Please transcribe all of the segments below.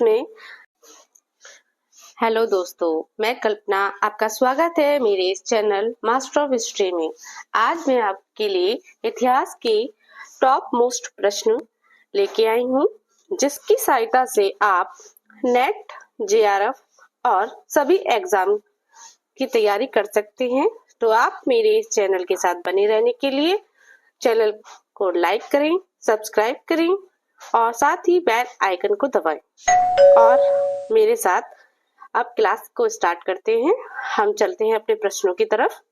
में हेलो दोस्तों, मैं कल्पना। आपका स्वागत है मेरे इस चैनल मास्टर ऑफ हिस्ट्री में। आज मैं आपके लिए इतिहास के टॉप मोस्ट प्रश्न लेके आई हूँ, जिसकी सहायता से आप नेट, जेआरएफ और सभी एग्जाम की तैयारी कर सकते हैं। तो आप मेरे इस चैनल के साथ बने रहने के लिए चैनल को लाइक करें, सब्सक्राइब करें और साथ ही बेल आइकन को दबाएं। और मेरे साथ अब क्लास को स्टार्ट करते हैं। हम चलते हैं अपने प्रश्नों की तरफ।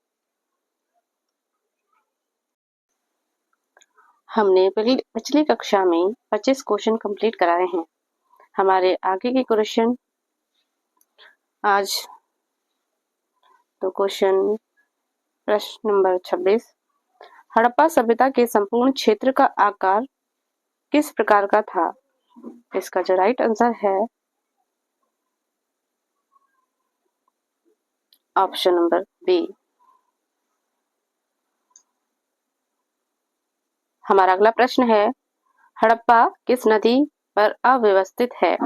हमने पिछली कक्षा में 25 क्वेश्चन कंप्लीट कराए हैं। हमारे आगे के क्वेश्चन आज तो प्रश्न नंबर 26। हड़प्पा सभ्यता के संपूर्ण क्षेत्र का आकार किस प्रकार का था? इसका जो राइट आंसर है ऑप्शन नंबर बी। हमारा अगला प्रश्न है, हड़प्पा किस नदी पर अव्यवस्थित है?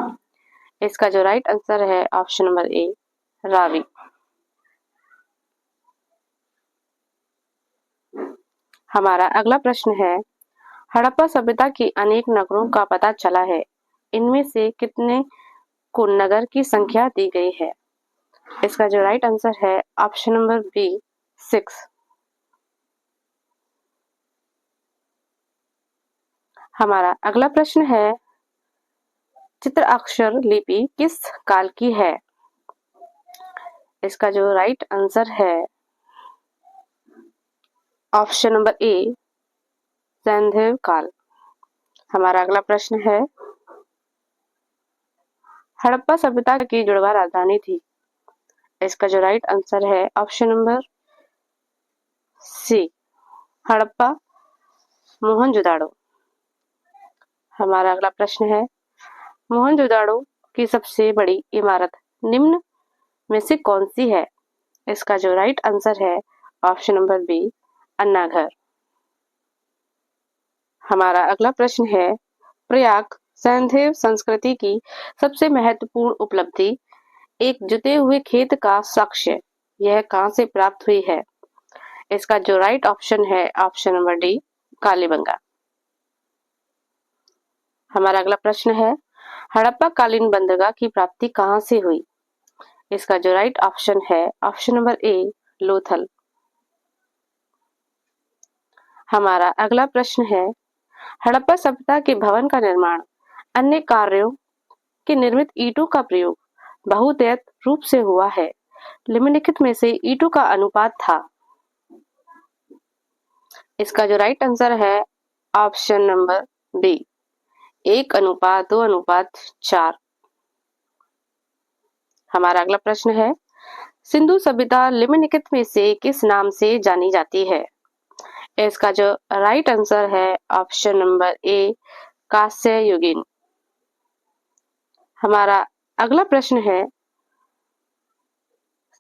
इसका जो राइट आंसर है ऑप्शन नंबर ए, रावी। हमारा अगला प्रश्न है, हड़प्पा सभ्यता के अनेक नगरों का पता चला है, इनमें से कितने को नगर की संख्या दी गई है? इसका जो राइट आंसर है ऑप्शन नंबर बी, 6। हमारा अगला प्रश्न है, चित्राक्षर लिपि किस काल की है? इसका जो राइट आंसर है ऑप्शन नंबर ए, सैंधव काल। हमारा अगला प्रश्न है, हड़प्पा सभ्यता की जुड़वा राजधानी थी? इसका जो राइट आंसर है option number C, Harappa Mohenjodaro. हमारा अगला प्रश्न है, मोहनजोदाड़ो की सबसे बड़ी इमारत निम्न में से कौन सी है? इसका जो राइट आंसर है ऑप्शन नंबर बी, अन्ना घर। हमारा अगला प्रश्न है, प्रयाग सैंधव संस्कृति की सबसे महत्वपूर्ण उपलब्धि एक जुते हुए खेत का साक्ष्य यह कहां से प्राप्त हुई है? इसका जो राइट ऑप्शन है ऑप्शन नंबर डी, कालीबंगा। हमारा अगला प्रश्न है, हड़प्पा कालीन बंदरगाह की प्राप्ति कहां से हुई? इसका जो राइट ऑप्शन है ऑप्शन नंबर ए, लोथल। हमारा अगला प्रश्न है, हड़प्पा सभ्यता के भवन का निर्माण अन्य कार्यों के निर्मित ईंटों का प्रयोग बहुतायत रूप से हुआ है, निम्नलिखित में से ईंटों का अनुपात था? इसका जो राइट आंसर है ऑप्शन नंबर बी, 1:2:4। हमारा अगला प्रश्न है, सिंधु सभ्यता निम्नलिखित में से किस नाम से जानी जाती है? इसका जो राइट आंसर है ऑप्शन नंबर ए, कांस्य युगीन। हमारा अगला प्रश्न है,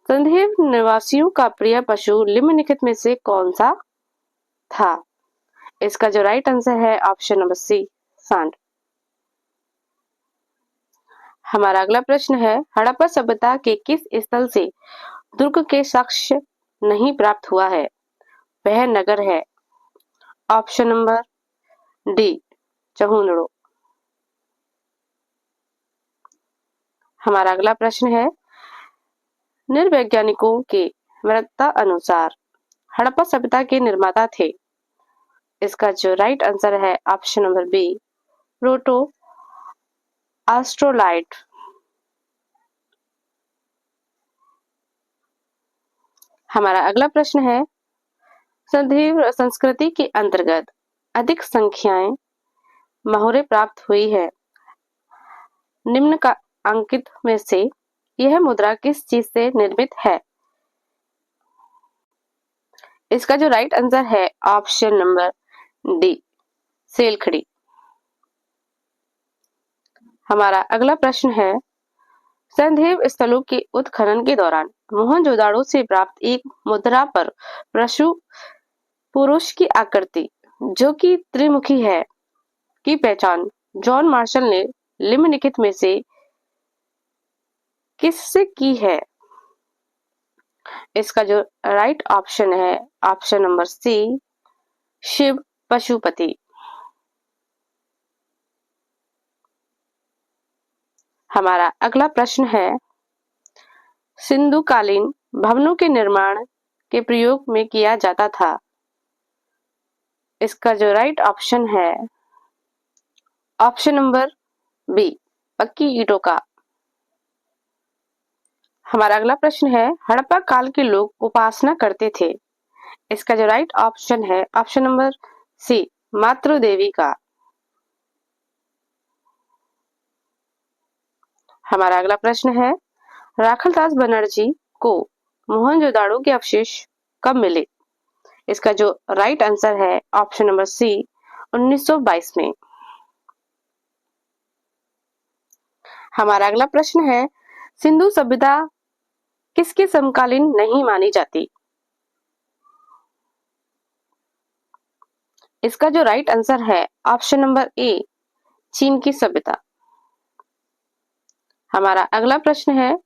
संधेव निवासियों का प्रिय पशु निम्नलिखित में से कौन सा था? इसका जो राइट आंसर है ऑप्शन नंबर सी, सांड। हमारा अगला प्रश्न है, हड़प्पा सभ्यता के किस स्थल से दुर्ग के साक्ष्य नहीं प्राप्त हुआ है? वह नगर है ऑप्शन नंबर डी, चहुंदड़ो। हमारा अगला प्रश्न है, निर्वैज्ञानिकों के मृता अनुसार हड़प्पा सभ्यता के निर्माता थे? इसका जो राइट आंसर है ऑप्शन नंबर बी, प्रोटो एस्ट्रोलाइट। हमारा अगला प्रश्न है, संधीव संस्कृति के अंतर्गत अधिक संख्याएं मोहरें प्राप्त हुई है, निम्न का अंकित में से यह मुद्रा किस चीज से निर्मित है? इसका जो राइट आंसर है ऑप्शन नंबर डी, सेलखड़ी। हमारा अगला प्रश्न है, संधेव स्थलों के उत्खनन के दौरान मोहनजोदाड़ो से प्राप्त एक मुद्रा पर पशु पुरुष की आकृति जो कि त्रिमुखी है की पहचान जॉन मार्शल ने निम्नलिखित में से किससे की है? इसका जो राइट ऑप्शन है option number C, Shiv Pashupati. हमारा अगला प्रश्न है, सिंधु कालीन भवनों के निर्माण के प्रयोग में किया जाता था। इसका जो राइट ऑप्शन है ऑप्शन नंबर बी, पक्की ईंटों का। हमारा अगला प्रश्न है, हड़प्पा काल के लोग उपासना करते थे। इसका जो राइट ऑप्शन है ऑप्शन नंबर सी, मातृ देवी का। हमारा अगला प्रश्न है, राखलदास बनर्जी को मोहनजोदाड़ो के अवशेष कब मिले? इसका जो राइट आंसर है ऑप्शन नंबर सी, 1922 में। हमारा अगला प्रश्न है, सिंधु सभ्यता किसके समकालीन नहीं मानी जाती? इसका जो राइट आंसर है ऑप्शन नंबर ए, चीन की सभ्यता। हमारा अगला प्रश्न है,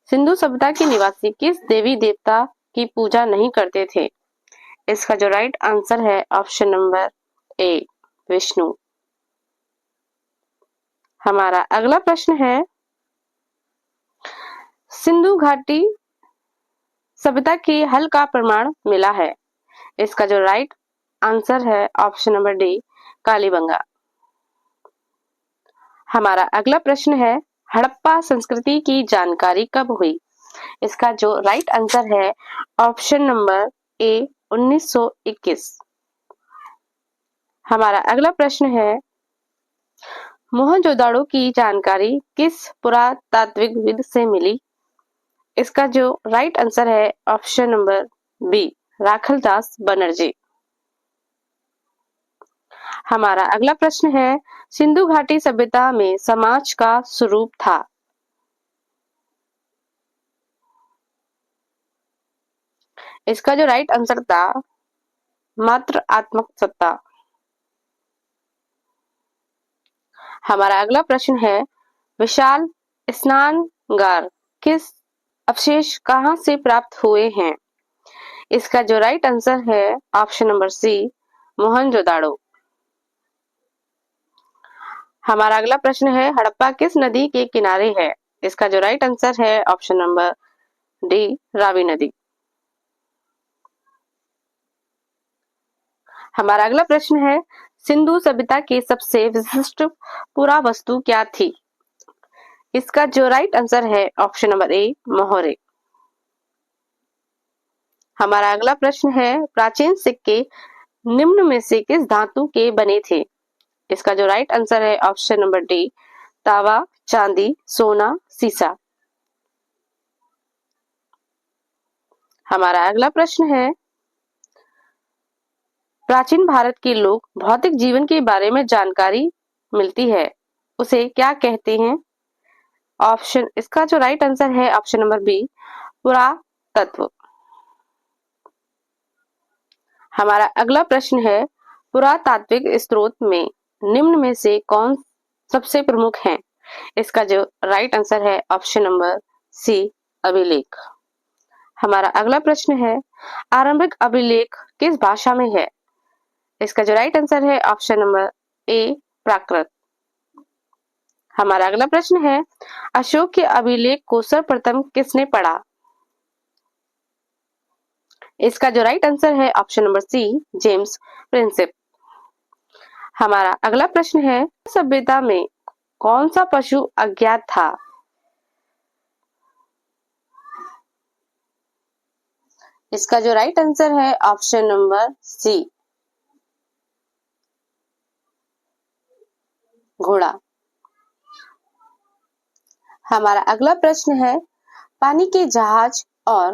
सिंधु सभ्यता के निवासी किस देवी देवता की पूजा नहीं करते थे? इसका जो राइट आंसर है ऑप्शन नंबर ए, विष्णु। हमारा अगला प्रश्न है, सिंधु घाटी सभ्यता के हल का प्रमाण मिला है। इसका जो राइट आंसर है ऑप्शन नंबर डी, कालीबंगा। हमारा अगला प्रश्न है, हड़प्पा संस्कृति की जानकारी कब हुई? इसका जो राइट आंसर है ऑप्शन नंबर ए, 1921। हमारा अगला प्रश्न है, मोहनजोदाड़ो की जानकारी किस पुरातात्विकविद से मिली? इसका जो राइट आंसर है option number B, Rakhaldas Banerjee. हमारा अगला प्रश्न है, सिंधु घाटी सभ्यता में समाज का स्वरूप था। इसका जो राइट आंसर था मात्र आत्मक सत्ता। हमारा अगला प्रश्न है, विशाल स्नानगार किस अवशेष कहां से प्राप्त हुए हैं? इसका जो राइट आंसर है ऑप्शन नंबर सी, मोहनजोदाड़ो। हमारा अगला प्रश्न है, हड़प्पा किस नदी के किनारे है? इसका जो राइट आंसर है ऑप्शन नंबर डी, रावी नदी। हमारा अगला प्रश्न है, सिंधु सभ्यता की सबसे विशिष्ट पुरावस्तु क्या थी? इसका जो राइट आंसर है ऑप्शन नंबर ए, मोहरे। हमारा अगला प्रश्न है, प्राचीन सिक्के निम्न में से किस धातु के बने थे? इसका जो राइट आंसर है ऑप्शन नंबर डी, तांबा, चांदी, सोना, सीसा। हमारा अगला प्रश्न है, प्राचीन भारत के लोग भौतिक जीवन के बारे में जानकारी मिलती है उसे क्या कहते हैं? ऑप्शन, इसका जो राइट आंसर है ऑप्शन नंबर बी, पुरातत्व। हमारा अगला प्रश्न है, पुरातात्विक स्रोत में निम्न में से कौन सबसे प्रमुख है? इसका जो राइट आंसर है ऑप्शन नंबर सी, अभिलेख। हमारा अगला प्रश्न है, आरंभिक अभिलेख किस भाषा में है? इसका जो राइट आंसर है ऑप्शन नंबर ए, प्राकृत। हमारा अगला प्रश्न है, अशोक के अभिलेख को सर्वप्रथम किसने पढ़ा? इसका जो राइट आंसर है option number C, James Prinsep. हमारा अगला प्रश्न है, सभ्यता में कौन सा पशु अज्ञात था? इसका जो राइट आंसर है ऑप्शन नंबर सी, घोड़ा। हमारा अगला प्रश्न है, पानी के जहाज और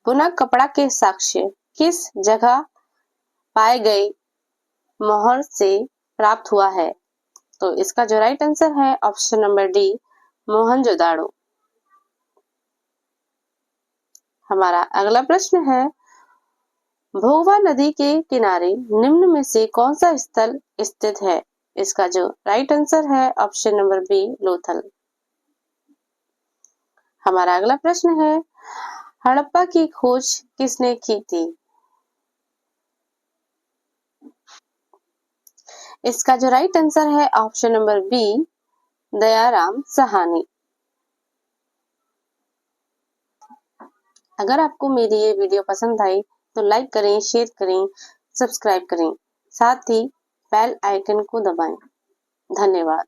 बुना कपड़ा के साक्ष्य किस जगह पाए गए मोहर से प्राप्त हुआ है? तो इसका जो राइट आंसर है ऑप्शन नंबर डी, मोहनजोदाड़ो। हमारा अगला प्रश्न है, भोगवा नदी के किनारे निम्न में से कौन सा स्थल स्थित है? इसका जो राइट आंसर है ऑप्शन नंबर बी, लोथल। हमारा अगला प्रश्न है, हड़प्पा की खोज किसने की थी? इसका जो राइट आंसर है option number B, Dayaram Sahni. अगर आपको मेरी ये वीडियो पसंद आई तो लाइक करें, शेयर करें, सब्सक्राइब करें, साथ ही बेल आइकन को दबाएं। धन्यवाद।